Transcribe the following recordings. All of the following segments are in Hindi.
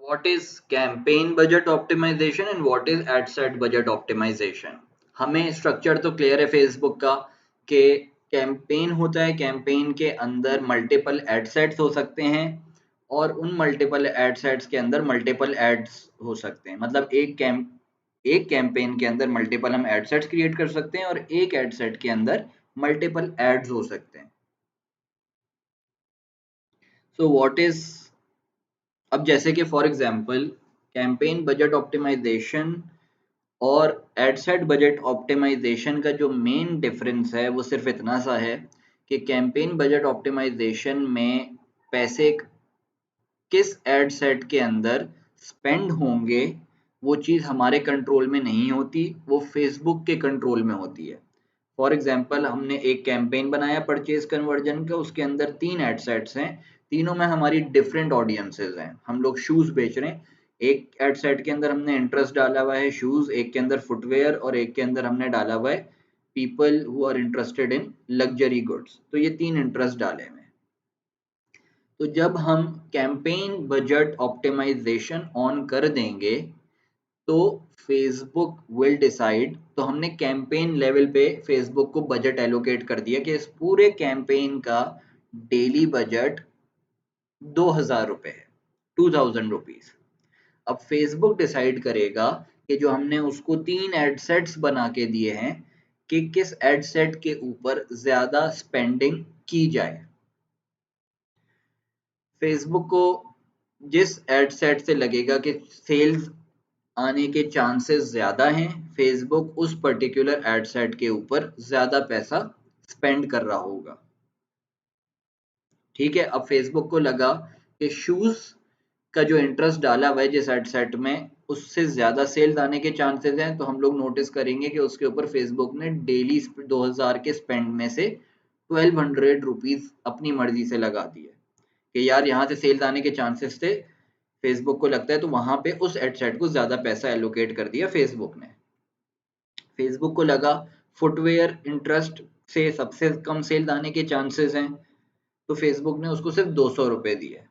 What is campaign budget optimization and what is ad set budget optimization? हमें स्ट्रक्चर तो क्लियर है फेसबुक का कि कैंपेन होता है, कैंपेन के अंदर मल्टीपल एड सेट्स हो सकते हैं और उन मल्टीपल एड सेट्स के अंदर मल्टीपल एड्स हो सकते हैं। मतलब एक कैंपेन के अंदर मल्टीपल हम एड सेट्स क्रिएट कर सकते हैं और एक एड सेट के अंदर मल्टीपल एड्स हो सकते हैं। सो व्हाट इज, अब जैसे कि for example campaign budget optimisation और एड सेट बजट ऑप्टिमाइजेशन का जो मेन डिफरेंस है वो सिर्फ इतना सा है कि कैंपेन बजट ऑप्टिमाइजेशन में पैसे किस एड सेट के अंदर स्पेंड होंगे वो चीज़ हमारे कंट्रोल में नहीं होती, वो फेसबुक के कंट्रोल में होती है। फॉर एग्जांपल हमने एक कैंपेन बनाया परचेज कन्वर्जन का, उसके अंदर 3 एड सेट्स हैं, तीनों में हमारी डिफरेंट ऑडियंसेस हैं। हम लोग शूज़ बेच रहे हैं, एक एड सेट के अंदर हमने इंटरेस्ट डाला हुआ है शूज़, एक के अंदर फुटवेयर और एक के अंदर हमने डाला हुआ है people who are interested in luxury goods. तो ये 3 इंटरेस्ट डाले हुए हैं। तो जब हम कैंपेन बजट ऑप्टिमाइजेशन ऑन कर देंगे तो फेसबुक विल डिसाइड, तो हमने कैंपेन लेवल पे फेसबुक को बजट एलोकेट कर दिया कि इस पूरे कैंपेन का डेली बजट 2000 रुपये है, 2000 रुपीज। अब फेसबुक डिसाइड करेगा कि जो हमने उसको 3 एड सेट्स बना के दिए हैं कि किस एड सेट के ऊपर ज्यादा स्पेंडिंग की जाए। फेसबुक को जिस एड सेट से लगेगा कि सेल्स आने के चांसेस ज़्यादा हैं, फेसबुक उस पर्टिकुलर एड सेट के ऊपर ज़्यादा पैसा स्पेंड कर रहा होगा। ठीक है, अब फेसबुक को लगा कि शूज़ का जो इंटरेस्ट डाला हुआ है जिस एड सेट में उससे ज़्यादा सेल्स आने के चांसेस हैं, तो हम लोग नोटिस करेंगे कि उसके ऊपर फेसबुक ने डेली 2000 के स्पेंड में से 1200 रुपीज़ अपनी मर्जी से लगा दिए कि यार यहाँ से सेल्स आने के चांसेस थे, फेसबुक को लगता है, तो वहां पे उस एड सेट को ज्यादा पैसा एलोकेट कर दिया फेसबुक ने। फेसबुक को लगा फुटवेयर इंटरेस्ट से सबसे कम सेल आने के चांसेस हैं, तो फेसबुक ने उसको सिर्फ 200 रुपए दिए।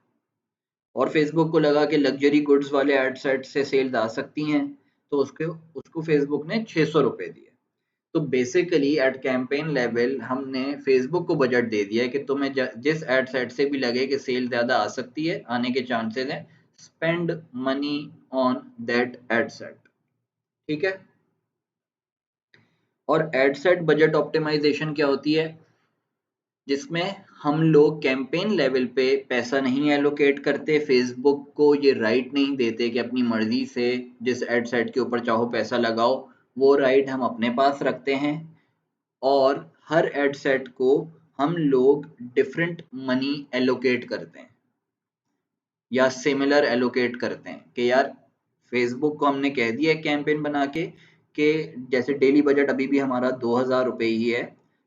और फेसबुक को लगा कि लग्जरी गुड्स वाले एड सेट से सेल्स आ सकती हैं, तो उसके उसको फेसबुक ने 600 रुपए दिए। तो बेसिकली एट कैंपेन लेवल हमने फेसबुक को बजट दे दिया है कि तुम्हें जिस एड सेट से भी लगे कि सेल ज्यादा आ सकती है, आने के चांसेस हैं, spend money on that ad set. ठीक है, और एड सेट बजट ऑप्टिमाइजेशन क्या होती है, जिसमें हम लोग कैंपेन लेवल पे पैसा नहीं एलोकेट करते, फेसबुक को ये राइट नहीं देते कि अपनी मर्जी से जिस एड सेट के ऊपर चाहो पैसा लगाओ, वो राइट हम अपने पास रखते हैं। और हर एड सेट को हम लोग डिफरेंट मनी एलोकेट करते हैं या सिमिलर एलोकेट करते हैं कि यार फेसबुक को हमने कह दिया है कैंपेन बना के कि जैसे डेली बजट अभी भी हमारा 2000 रुपये ही है,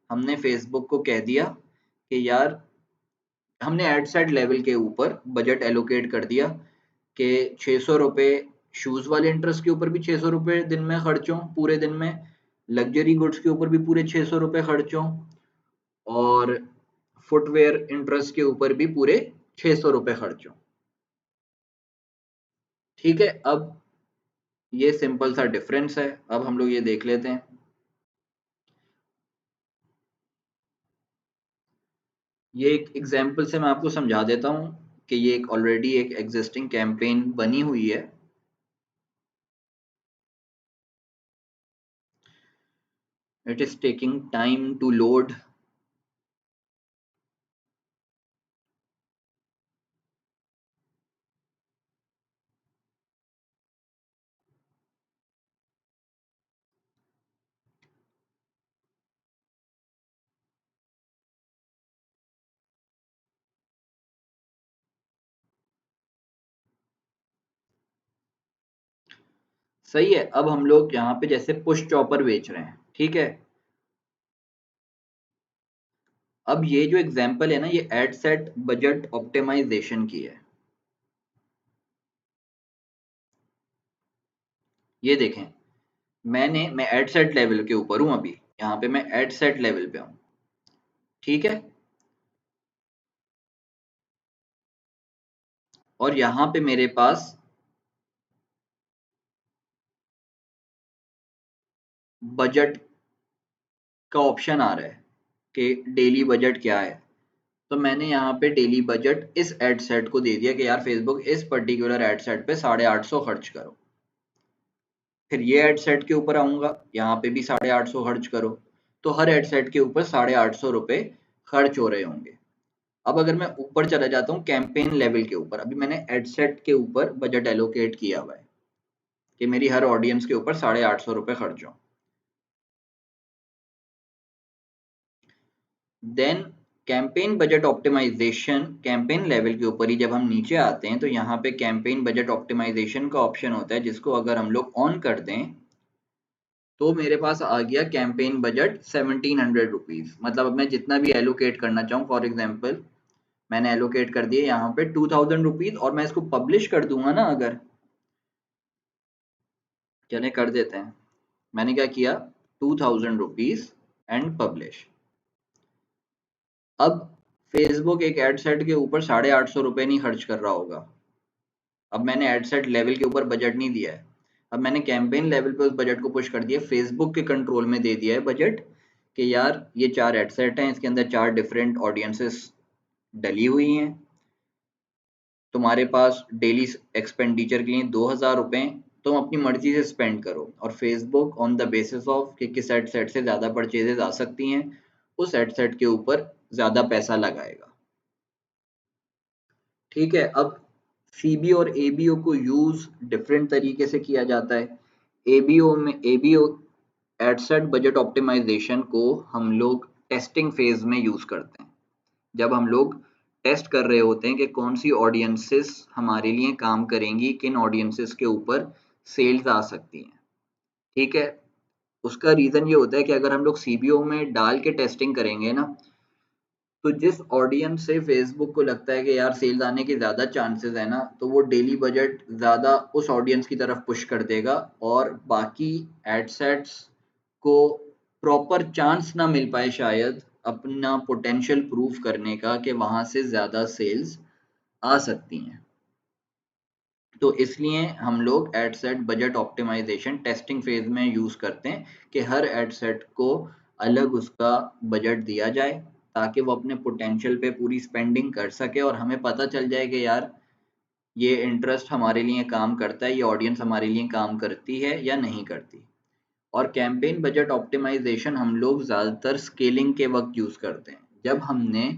हमने फेसबुक को कह दिया कि यार हमने एड सेट लेवल के ऊपर बजट एलोकेट कर दिया कि 600 रुपये शूज वाले इंटरेस्ट के ऊपर भी 600 रुपये दिन में खर्च हों पूरे दिन में, लग्जरी गुड्स के ऊपर भी पूरे 600 रुपये खर्च हों और फुटवेयर इंटरेस्ट के ऊपर भी पूरे 600 रुपये खर्च हों। ठीक है, अब ये सिंपल सा डिफरेंस है, अब हम लोग ये देख लेते हैं। ये एक एग्जांपल से मैं आपको समझा देता हूँ कि ये एक ऑलरेडी एक एग्जिस्टिंग कैंपेन बनी हुई है। It is taking time to load. सही है, अब हम लोग यहाँ पे जैसे पुश चॉपर बेच रहे हैं। ठीक है, अब ये जो एग्जांपल है ना, ये एड सेट बजट ऑप्टिमाइजेशन की है। ये देखें, मैं एड सेट लेवल के ऊपर हूं, अभी यहाँ पे मैं एड सेट लेवल पे हूँ। ठीक है, और यहाँ पे मेरे पास बजट का ऑप्शन आ रहा है कि डेली बजट क्या है, तो मैंने यहाँ पे डेली बजट इस एड सेट को दे दिया कि यार फेसबुक इस पर्टिकुलर एड सेट पे 850 खर्च करो। फिर ये एड सेट के ऊपर आऊंगा, यहाँ पे भी 850 खर्च करो, तो हर एड सेट के ऊपर 850 रुपए खर्च हो रहे होंगे। अब अगर मैं ऊपर चला जाता हूँ कैंपेन लेवल के ऊपर, अभी मैंने एड सेट के ऊपर बजट एलोकेट किया हुआ है कि मेरी हर ऑडियंस के ऊपर 850 रुपए खर्च हो। Then campaign budget optimisation, campaign level के ऊपर ही जब हम नीचे आते हैं तो यहाँ पे कैंपेन बजट ऑप्टिमाइजेशन का ऑप्शन होता है, जिसको अगर हम लोग ऑन कर दें तो मेरे पास आ गया कैंपेन बजट 1700 रुपीज। मतलब अब मैं जितना भी एलोकेट करना चाहूँ, फॉर एग्जाम्पल मैंने एलोकेट कर दिए यहाँ पे 2000 रुपीज, और मैं इसको पब्लिश कर दूंगा ना, अगर चले कर देते हैं, मैंने क्या किया 2000 रुपीज एंड पब्लिश। अब फेसबुक एक एड सेट के ऊपर 850 रुपये नहीं खर्च कर रहा होगा। अब मैंने एड सेट लेवल के ऊपर बजट नहीं दिया है, अब मैंने कैंपेन लेवल पे उस बजट को पुश कर दिया, फेसबुक के कंट्रोल में दे दिया है बजट कि यार ये 4 एड सेट हैं, इसके अंदर 4 डिफरेंट ऑडियंसेस डली हुई हैं, तुम्हारे पास डेली एक्सपेंडिचर के लिए 2000 रुपये, तुम अपनी मर्जी से स्पेंड करो, और Facebook on the basis of कि किस एड सेट से ज़्यादा परचेजेस आ सकती हैं उस एड सेट के ऊपर ज़्यादा पैसा लगाएगा। ठीक है। अब सीबी और एबीओ को यूज डिफरेंट तरीके से किया जाता है। एबीओ एडसेट बजट ऑप्टिमाइजेशन को हम लोग टेस्टिंग फेज में यूज करते हैं, जब हम लोग टेस्ट कर रहे होते हैं कि कौन सी ऑडियंसेस हमारे लिए काम करेंगी, किन ऑडियंसेस के ऊपर सेल्स आ सकती हैं। ठीक है। उसका रीजन ये होता है कि अगर हम लोग सीबीओ में डाल के टेस्टिंग करेंगे ना, तो जिस ऑडियंस से फेसबुक को लगता है कि यार सेल्स आने के ज़्यादा चांसेस है ना, तो वो डेली बजट ज़्यादा उस ऑडियंस की तरफ पुश कर देगा, और बाकी एडसेट्स को प्रॉपर चांस ना मिल पाए शायद अपना पोटेंशियल प्रूव करने का कि वहाँ से ज़्यादा सेल्स आ सकती हैं। तो इसलिए हम लोग ad set budget optimisation testing phase में यूज़ करते हैं कि हर एडसेट को अलग उसका बजट दिया जाए, ताकि वो अपने पोटेंशियल पे पूरी स्पेंडिंग कर सके और हमें पता चल जाए कि यार ये इंटरेस्ट हमारे लिए काम करता है, ये ऑडियंस हमारे लिए काम करती है या नहीं करती। और कैंपेन बजट ऑप्टिमाइजेशन हम लोग ज़्यादातर स्केलिंग के वक्त यूज़ करते हैं, जब हमने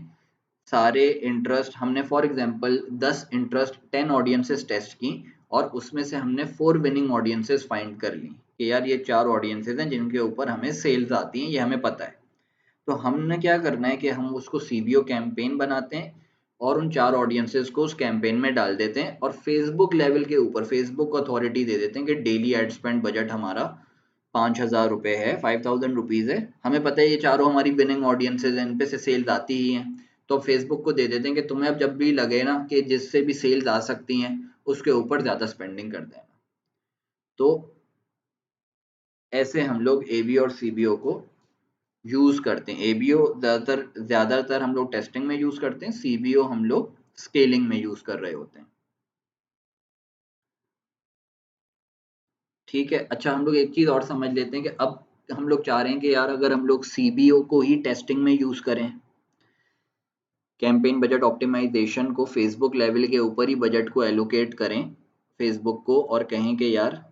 सारे इंटरेस्ट, हमने for example 10 interest 10 audiences test की, और उसमें से हमने 4 विनिंग ऑडियंसेस फाइंड कर ली कि यार ये 4 ऑडियंसेस हैं जिनके ऊपर हमें सेल्स आती हैं, ये हमें पता है। तो हमने क्या करना है कि हम उसको सीबीओ कैंपेन बनाते हैं और उन 4 ऑडियंसेस को उस कैंपेन में डाल देते हैं, और फेसबुक लेवल के ऊपर फेसबुक को अथॉरिटी दे देते हैं कि डेली एड स्पेंड बजट हमारा 5000 रुपये है, 5000 रुपीज़ है, हमें पता है ये चारों हमारी विनिंग ऑडियंसेस हैं, इन पे से सेल्स आती ही हैं, तो फेसबुक को दे देते हैं कि तुम्हें अब जब भी लगे ना कि जिससे भी सेल्स आ सकती हैं उसके ऊपर ज़्यादा स्पेंडिंग कर देना। तो ऐसे हम लोग एबी और सीबीओ को यूज करते हैं। एबीओ ज्यादातर हम लोग टेस्टिंग में यूज करते हैं, सीबीओ हम लोग स्केलिंग में यूज कर रहे होते हैं। ठीक है। अच्छा, हम लोग एक चीज और समझ लेते हैं कि अब हम लोग चाह रहे हैं कि यार अगर हम लोग सीबीओ को ही टेस्टिंग में यूज करें, कैंपेन बजट ऑप्टिमाइजेशन को फेसबुक लेवल के ऊपर ही बजट को एलोकेट करें फेसबुक को, और कहें कि यार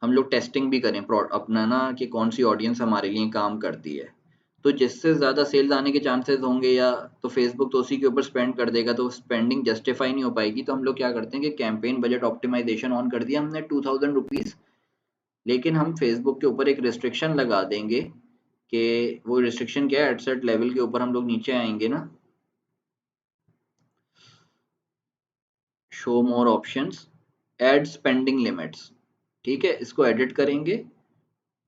हम लोग टेस्टिंग भी करें अपना ना कि कौन सी ऑडियंस हमारे लिए काम करती है, तो जिससे ज़्यादा सेल्स आने के चांसेस होंगे या तो फेसबुक तो उसी के ऊपर स्पेंड कर देगा, तो स्पेंडिंग जस्टिफाई नहीं हो पाएगी। तो हम लोग क्या करते हैं कि कैंपेन बजट ऑप्टिमाइजेशन ऑन कर दिया हमने 2000 रुपीज़, लेकिन हम फेसबुक के ऊपर एक रिस्ट्रिक्शन लगा देंगे कि वो रिस्ट्रिक्शन क्या है, एडसेट लेवल के ऊपर हम लोग नीचे आएंगे ना, show more options, ad spending limits. ठीक है, इसको एडिट करेंगे,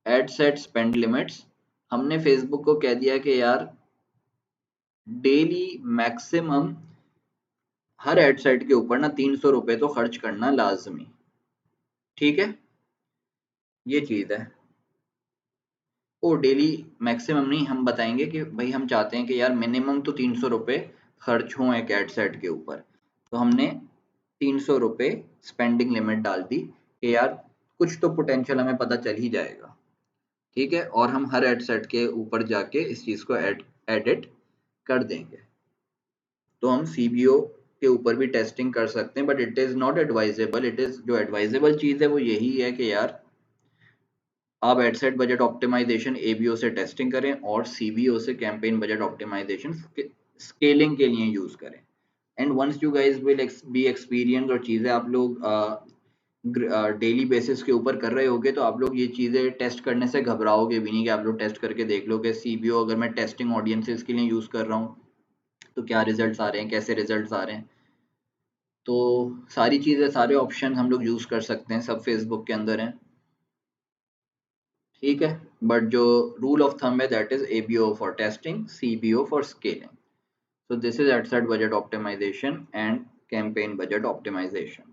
एड सेट स्पेंड लिमिट्स। हमने फेसबुक को कह दिया कि यार डेली मैक्सिमम हर एड सेट के ऊपर ना 300 रुपये तो खर्च करना लाजमी। ठीक है, ये चीज है। ओ डेली मैक्सिमम नहीं, हम बताएंगे कि भाई हम चाहते हैं कि यार मिनिमम तो 300 रुपये खर्च हों एक एड सेट के ऊपर, तो हमने 300 रुपये स्पेंडिंग लिमिट डाल दी कि यार कुछ तो पोटेंशियल हमें पता चल ही जाएगा। ठीक है, और हम हर एड सेट के ऊपर जाके इस चीज़ को एडिट कर देंगे। तो हम सीबीओ के ऊपर भी टेस्टिंग कर सकते हैं, but it is not advisable. It is जो एडवाइजेबल चीज़ है वो यही है कि यार आप एडसेट बजट ऑप्टिमाइजेशन एबीओ से टेस्टिंग करें और सीबीओ से कैंपेन बजट ऑप्टिमाइजेशन स्केलिंग के लिए यूज़ करें। And once you guys will be experience और चीज़ें आप लोग डेली बेसिस के ऊपर कर रहे होगे, तो आप लोग ये चीज़ें टेस्ट करने से घबराओगे भी नहीं कि आप लोग टेस्ट करके देख लो कि सीबीओ अगर मैं टेस्टिंग ऑडियंसेस के लिए यूज़ कर रहा हूँ तो क्या रिजल्ट्स आ रहे हैं, कैसे रिजल्ट्स आ रहे हैं। तो सारी चीज़ें, सारे ऑप्शन हम लोग यूज़ कर सकते हैं, सब फेसबुक के अंदर हैं। ठीक है, बट जो रूल ऑफ थंब है that is ABO for testing, CBO for scaling. So this is ad set budget optimization and campaign budget optimization.